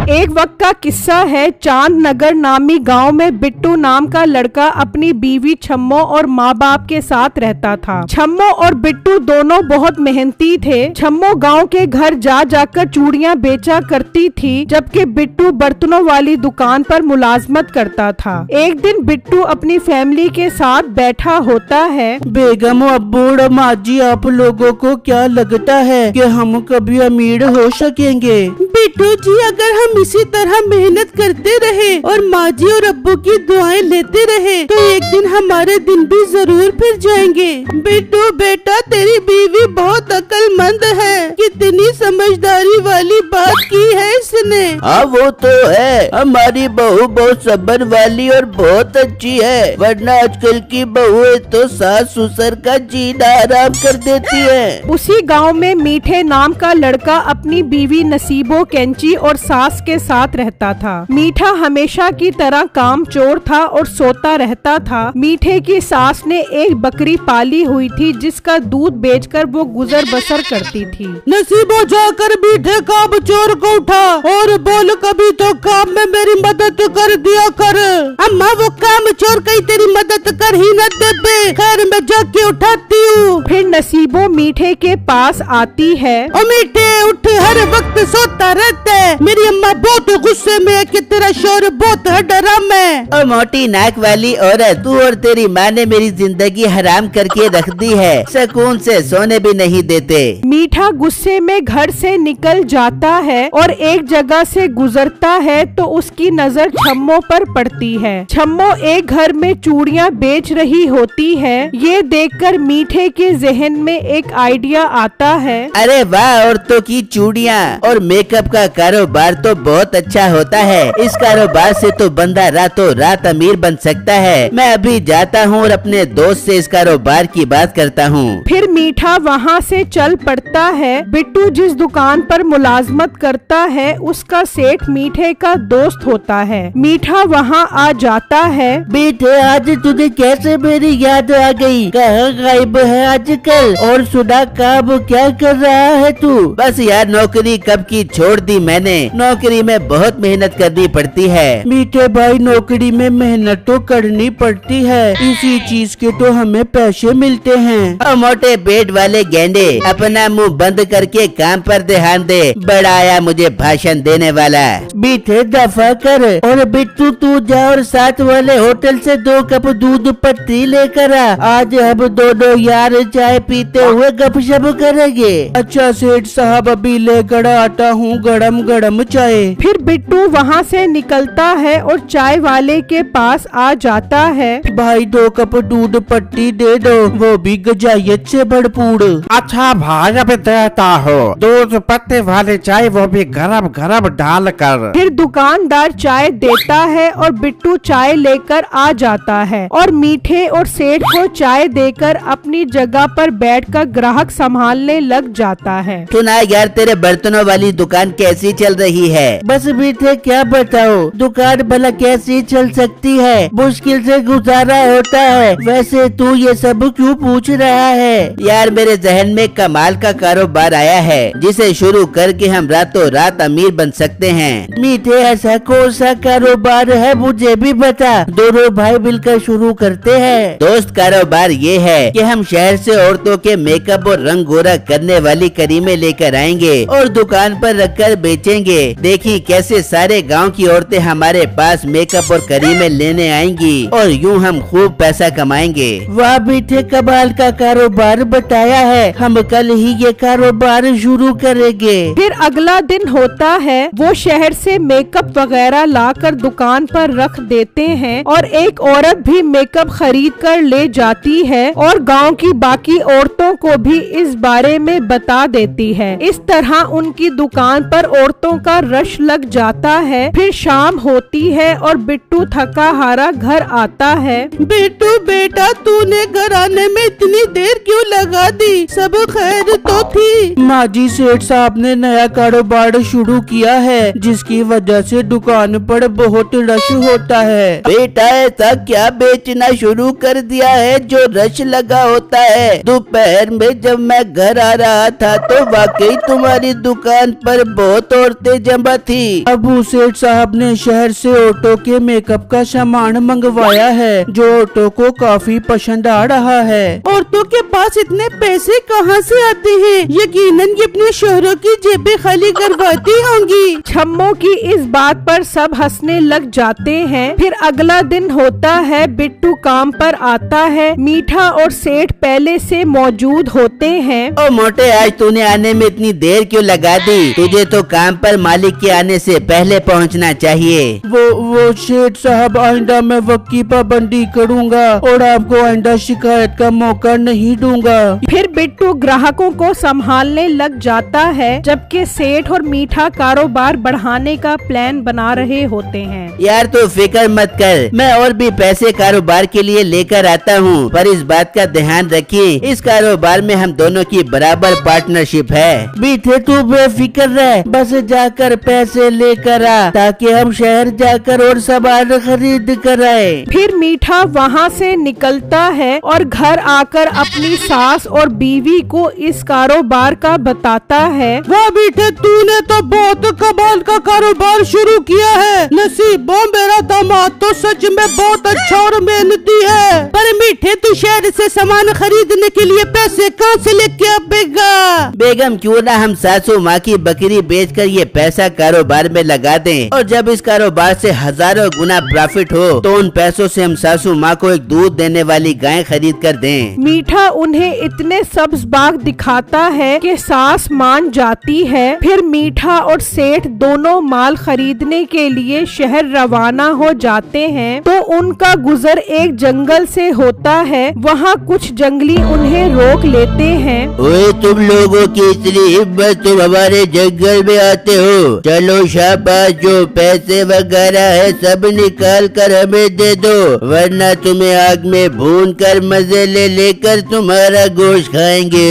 एक वक्त का किस्सा है। चांद नगर नामी गांव में बिट्टू नाम का लड़का अपनी बीवी छम्मो और माँ बाप के साथ रहता था। छम्मो और बिट्टू दोनों बहुत मेहनती थे। छम्मो गांव के घर जा जाकर चूड़ियाँ बेचा करती थी, जबकि बिट्टू बर्तनों वाली दुकान पर मुलाजमत करता था। एक दिन बिट्टू अपनी फैमिली के साथ बैठा होता है। बेगम, अब्बू और माँ जी, आप लोगों को क्या लगता है कि हम कभी अमीर हो सकेंगे? बिट्टू जी, अगर हम इसी तरह मेहनत करते रहे और माँ जी और अब्बू की दुआएं लेते रहे तो एक दिन हमारे दिन भी जरूर फिर जाएंगे। बिट्टू बेटा, तेरी बीवी बहुत अक्लमंद है। कितनी समझदारी वाली बात की है इसने। हाँ, वो तो है। हमारी बहू बहुत सब्र वाली और बहुत अच्छी है, वरना आजकल की बहुएं तो सास ससुर का जीना आराम कर देती है। उसी गांव में मीठे नाम का लड़का अपनी बीवी नसीबो, कैंची और सास के साथ रहता था। मीठा हमेशा की तरह काम चोर था और सोता रहता था। मीठे की सास ने एक बकरी पाली हुई थी, जिसका दूध बेचकर वो गुजर बसर करती थी। नसीबो, जाकर मीठे काम चोर को उठा और बोल, कभी तो काम में मेरी मदद कर दिया कर। अम्मा, वो काम चोर कहीं तेरी मदद कर ही न देबे। खैर, मैं जाके उठाती हूँ। फिर नसीबो मीठे के पास आती है। ओ मीठे, उठ, हर वक्त सोता रहता है। मेरी अम्मा बहुत गुस्से में है कि तेरा शोर बहुत है डराम है। और मोटी नाक वाली औरत, तू और तेरी माँ ने मेरी जिंदगी हराम करके रख दी है। सुकून से सोने भी नहीं देते। मीठा गुस्से में घर से निकल जाता है और एक जगह से गुजरता है तो उसकी नजर छम्मो पर पड़ती है। छम्मो एक घर में चूड़ियाँ बेच रही होती है। ये देखकर मीठे के जहन में एक आइडिया आता है। अरे वाह, औरतों की चूड़ियाँ और मेकअप का कारोबार तो बहुत अच्छा होता है। इस कारोबार से तो बंदा रातों रात अमीर बन सकता है। मैं अभी जाता हूँ और अपने दोस्त से इस कारोबार की बात करता हूँ। फिर मीठा वहाँ से चल पड़ता है। बिट्टू जिस दुकान पर मुलाजमत करता है उसका सेठ मीठे का दोस्त होता है। मीठा वहाँ आ जाता है। बेटे, आज तुझे कैसे मेरी याद आ गई? कहाँ गायब है आजकल? और सुना, काम क्या कर रहा है तू? बस यार, नौकरी कब की छोड़ दी मैंने। नौकरी में बहुत मेहनत करनी पड़ती है। मीठे भाई, नौकरी में मेहनत तो करनी पड़ती है, इसी चीज के तो हमें पैसे मिलते हैं। और मोटे पेट वाले गेंडे, अपना मुंह बंद करके काम पर ध्यान दे। बड़ा आया मुझे भाषण देने वाला। मीठे, दफा कर। और बिट्टू, तू जा और साथ वाले होटल से 2 कप दूध पत्ती लेकर आ। आज हम दोनों यार चाय पीते हुए गपशप करेंगे। अच्छा सेठ साहब, अभी लेकर आता हूँ गरम गरम चाय। फिर बिट्टू वहाँ से निकलता है और चाय वाले के पास आ जाता है। भाई, 2 कप दूध पत्ती दे दो, वो भी गजायत से भरपूर। अच्छा भाई, अब देता हो। दूध पत्ते वाली चाय, वो भी गरम गरम डाल कर। फिर दुकानदार चाय देता है और बिट्टू चाय लेकर आ जाता है और मीठे और सेठ को चाय देकर अपनी जगह पर बैठकर ग्राहक संभालने लग जाता है। सुना यार, तेरे बर्तनों वाली दुकान कैसी चल रही है? बस मीठे, क्या बताओ, दुकान भला कैसी चल सकती है? मुश्किल से गुजारा होता है। वैसे तू ये सब क्यों पूछ रहा है? यार, मेरे जहन में कमाल का कारोबार आया है, जिसे शुरू करके हम रातों रात अमीर बन सकते हैं। मीठे, ऐसा कौन सा कारोबार है, मुझे भी बता। दोनों भाई मिलकर शुरू करते हैं। दोस्त, कारोबार ये है कि हम शहर से औरतों के मेकअप और रंग गोरा करने वाली करीमें लेकर आएंगे और दुकान पर रखकर बेचेंगे। देखी कैसे सारे गांव की औरतें हमारे पास मेकअप और करीमें लेने आएंगी और यूं हम खूब पैसा कमाएंगे। वाह मीठे, कमाल का कारोबार बताया है। हम कल ही ये कारोबार शुरू करेंगे। फिर अगला दिन होता है। वो शहर से मेकअप वगैरह लाकर दुकान पर रख देते हैं और एक औरत भी मेकअप खरीद कर ले जाती है और गांव की बाकी औरतों को भी इस बारे में बता देती है। इस तरह उनकी दुकान पर औरतों का रश लग जाता है। फिर शाम होती है और बिट्टू थका हारा घर आता है। बिट्टू बेटा, तूने घर आने में इतनी देर क्यों लगा दी? सब खैर तो थी? माँ जी, सेठ साहब ने नया कारोबार शुरू किया किया है, जिसकी वजह से दुकान पर बहुत रश होता है। बेटा ऐसा क्या बेचना शुरू कर दिया है जो रश लगा होता है? दोपहर में जब मैं घर आ रहा था तो वाकई तुम्हारी दुकान पर बहुत औरतें जमा थी। अबू सेठ साहब ने शहर से ऑटो के मेकअप का सामान मंगवाया है, जो ऑटो को काफी पसंद आ रहा है। औरतों के पास इतने पैसे कहाँ से आते हैं? यकीनन ये अपने शोहरों की जेबें खाली करवाती होंगी। छम्मो की इस बात पर सब हंसने लग जाते हैं। फिर अगला दिन होता है, बिट्टू काम पर आता है। मीठा और सेठ पहले से मौजूद होते हैं। ओ मोटे, आज तूने आने में इतनी देर क्यों लगा दी? तुझे तो काम पर मालिक के आने से पहले पहुंचना चाहिए। वो सेठ साहब, आइंदा मैं वक्त की पाबंदी करूँगा और आपको आइंदा शिकायत का मौका नहीं दूंगा। फिर बिट्टू ग्राहकों को संभालने लग जाता है, जबकि सेठ और मीठा कारोबार बढ़ाने का प्लान बना रहे होते हैं। यार तू फिक्र मत कर, मैं और भी पैसे कारोबार के लिए लेकर आता हूँ, पर इस बात का ध्यान रखिए, इस कारोबार में हम दोनों की बराबर पार्टनरशिप है। मीठे तू बेफिक्र रह, बस जाकर पैसे लेकर आ, ताकि हम शहर जाकर और सामान खरीद कर आए। फिर मीठा वहाँ से निकलता है और घर आकर अपनी सास और बीवी को इस कारोबार का बताता है। वाह मीठे, तूने तो बहुत कमाल का कारोबार शुरू किया है। नसीबों, मेरा दामाद तो सच में बहुत अच्छा और मेहनती है। पर मीठे, तू शहर से सामान खरीदने के लिए पैसे कहाँ से लेके आएगा? बेगम, क्यों ना हम सासू माँ की बकरी बेचकर ये पैसा कारोबार में लगा दें, और जब इस कारोबार से हजारों गुना प्रॉफिट हो तो उन पैसों से हम सासू माँ को एक दूध देने वाली गाय खरीद कर दें। मीठा उन्हें इतने सब्ज बाग दिखाता है कि सास मान जाती है। फिर मीठा और सेठ दोनों माल खरीदने के लिए शहर रवाना हो जाते हैं। तो उनका गुजर एक जंगल से होता है। वहाँ कुछ जंगली उन्हें रोक लेते हैं। ओए, तुम लोगों की इतनी हिम्मत, तुम हमारे जंगल में आते हो? चलो शाबाश, जो पैसे वगैरह है सब निकाल कर हमें दे दो, वरना तुम्हें आग में भून कर मजे ले लेकर तुम्हारा गोश्त खाएंगे।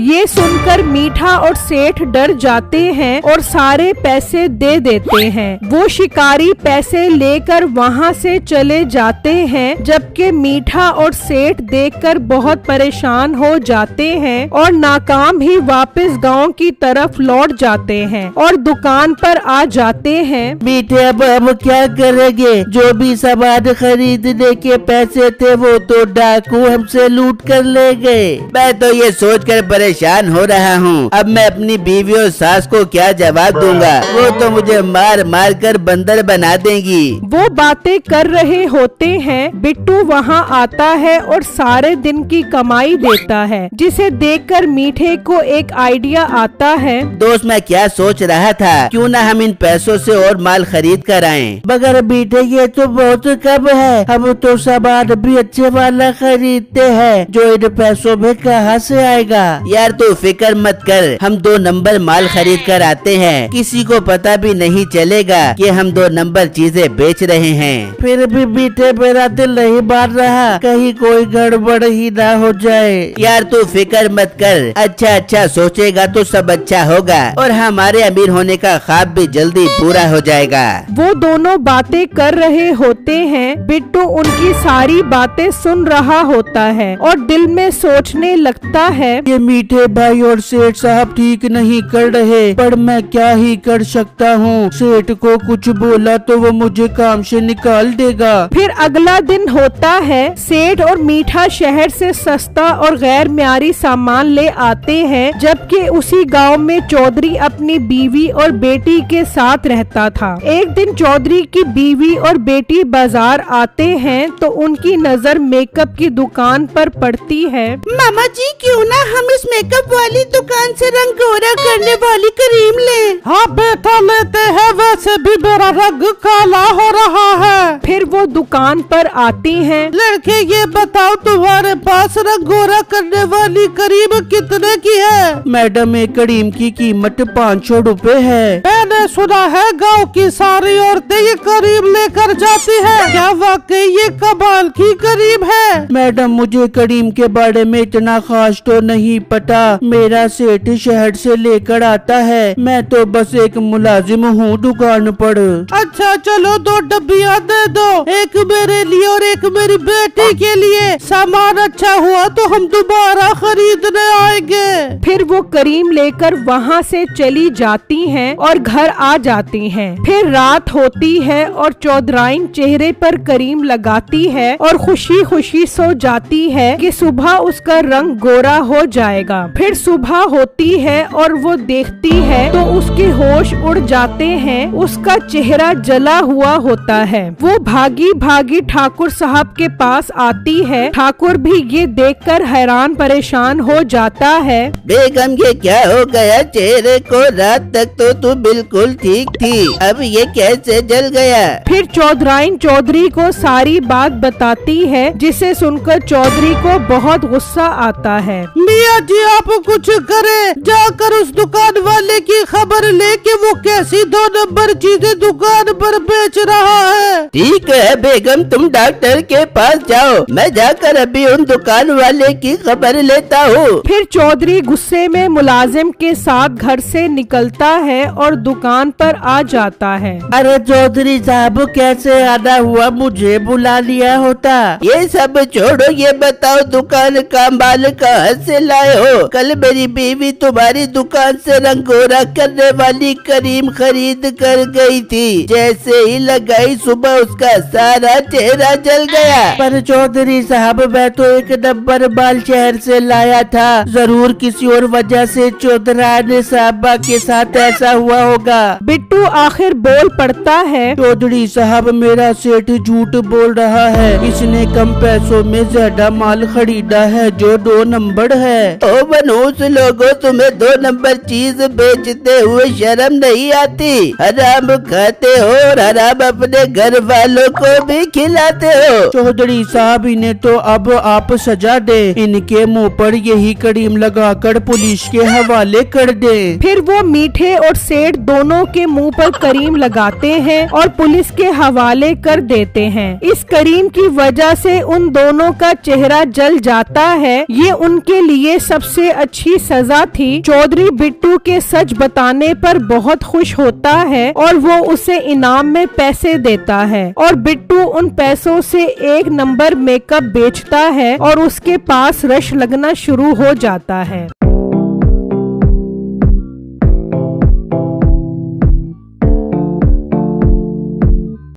ये सुनकर मीठा और सेठ डर जाते हैं और सारे पैसे दे देते हैं। वो शिकारी पैसे लेकर वहाँ से चले जाते हैं, जबकि मीठा और सेठ देखकर बहुत परेशान हो जाते हैं और नाकाम ही वापस गांव की तरफ लौट जाते हैं और दुकान पर आ जाते हैं। मीठे, अब हम क्या करेंगे? जो भी सामान खरीदने के पैसे थे वो तो डाकू हमसे लूट कर ले गए। मैं तो ये सोचकर परेशान हो रहा हूँ, अब मैं अपनी बीवी और सास को क्या जवाब दूंगा? वो तो मुझे मार मार कर बंदर बना देंगी। वो बातें कर रहे होते हैं। बिट्टू वहाँ आता है और सारे दिन की कमाई देता है, जिसे देखकर मीठे को एक आइडिया आता है। दोस्त, मैं क्या सोच रहा था, क्यों ना हम इन पैसों से और माल खरीद कर आएं? मगर मीठे, ये तो बहुत कम है, हम तो सामान भी अच्छे वाला खरीदते हैं, जो इन पैसों में कहाँ से आएगा? यार तू फिक्र मत कर, हम 2 नंबर माल खरीद कर आते हैं, किसी को पता भी नहीं चलेगा कि हम 2 नंबर चीजें बेच रहे हैं। फिर भी मीठे, मेरा दिल नहीं मान रहा, कहीं कोई गड़बड़ ही ना हो जाए। यार तू फिक्र मत कर, अच्छा सोचेगा तो सब अच्छा होगा और हमारे अमीर होने का ख्वाब भी जल्दी पूरा हो जाएगा। वो दोनों बातें कर रहे होते हैं। बिट्टू उनकी सारी बातें सुन रहा होता है और दिल में सोचने लगता है, ये मीठे भाई और सेठ साहब ठीक नहीं कर रहे, पर मैं क्या ही कर सकता हूँ? सेठ को कुछ बोला तो वो मुझे काम से निकाल देगा। फिर अगला दिन होता है। सेठ और मीठा शहर से सस्ता और गैर म्यारी सामान ले आते हैं, जबकि उसी गांव में चौधरी अपनी बीवी और बेटी के साथ रहता था। एक दिन चौधरी की बीवी और बेटी बाजार आते हैं तो उनकी नजर मेकअप की दुकान पर पड़ती है। मामा जी, क्यों ना हम इस मेकअप वाली दुकान से रंग गोरा करने वाली क्रीम लें? हाँ बेटा, लेते हैं, वैसे भी मेरा रंग काला हो रहा है। फिर वो दुकान पर आती हैं। लड़के, ये बताओ तुम्हारे पास रंग गोरा करने वाली क्रीम कितने की है? मैडम, एक क्रीम की कीमत 500 रुपए है। मैंने मैंने सुना है गांव की सारी औरतें ये करीम लेकर जाती हैं। क्या वाकई ये कमाल की करीम है? मैडम मुझे करीम के बारे में इतना खास तो नहीं पता, मेरा सेठ शहर से लेकर आता है, मैं तो बस एक मुलाजिम हूँ दुकान पर। अच्छा चलो 2 डब्बियाँ दे दो, एक मेरे लिए और एक मेरी बेटी के लिए। सामान अच्छा हुआ तो हम दोबारा खरीदने आएंगे। फिर वो करीम लेकर वहाँ से चली जाती हैं और घर आ जाती हैं। फिर रात होती है और चौधराइन चेहरे पर करीम लगाती है और खुशी खुशी सो जाती है कि सुबह उसका रंग गोरा हो जाएगा। फिर सुबह होती है और वो देखती है तो उसके होश उड़ जाते हैं, उसका चेहरा जला हुआ होता है। वो भागी भागी ठाकुर साहब के पास आती है। ठाकुर भी ये देखकर हैरान परेशान हो जाता है। बेगम ये क्या हो गया चेहरे को, रात तक तो तू बिल्कुल ठीक थी, अब ये कैसे जल गया? फिर चौधराइन चौधरी को सारी बात बताती है, जिसे सुनकर चौधरी को बहुत गुस्सा आता है। मियाँ जी आप कुछ करें, जाकर उस दुकान वाले की खबर ले कि वो कैसी 2 नंबर चीजें दुकान पर बेच रहा है। ठीक है बेगम, तुम डॉक्टर के पास जाओ, मैं जाकर अभी उन दुकान वाले की खबर लेता हूँ। फिर चौधरी गुस्से में मुलाजिम के साथ घर से निकलता है और दुकान पर आ जाता है। अरे चौधरी साहब कैसे आना हुआ, मुझे बुला लिया होता। ये सब छोड़ो, ये बताओ दुकान का माल कहाँ से लाए हो? कल मेरी बीवी तुम्हारी दुकान से रंग गोरा करने वाली करीम खरीद कर गई थी, जैसे ही लगाई सुबह उसका सारा चेहरा जल गया। पर चौधरी साहब मैं तो 1 नंबर माल शहर से लाया था, जरूर किसी और वजह से चौधरानी साहबा के साथ ऐसा हुआ होगा। बिट्टू आखिर बोल पड़ता है, चौधरी साहब मेरा सेठ झूठ बोल रहा है, इसने कम पैसों में ज्यादा माल खरीदा है जो 2 नंबर है। ओ मनहूस लोगों, तुम्हें 2 नंबर चीज बेचते हुए शर्म नहीं आती? हराम खाते हो और हराम अपने घर वालों को भी खिलाते हो। चौधरी साहब इन्हें तो अब आप सजा दे, इनके मुंह पर यही करीम लगाकर पुलिस के हवाले कर दे। फिर वो मीठे और सेठ दोनों के मुंह पर करीम लगाते हैं और पुलिस के हवाले कर देते हैं। इस करीम की वजह से उन दोनों का चेहरा जल जाता है। ये उनके लिए सबसे अच्छी सजा थी। चौधरी बिट्टू के सच बताने पर बहुत खुश होता है और वो उसे इनाम में पैसे देता है और बिट्टू उन पैसों से 1 नंबर मेकअप बेचता है और उसके पास रश लगना शुरू हो जाता है।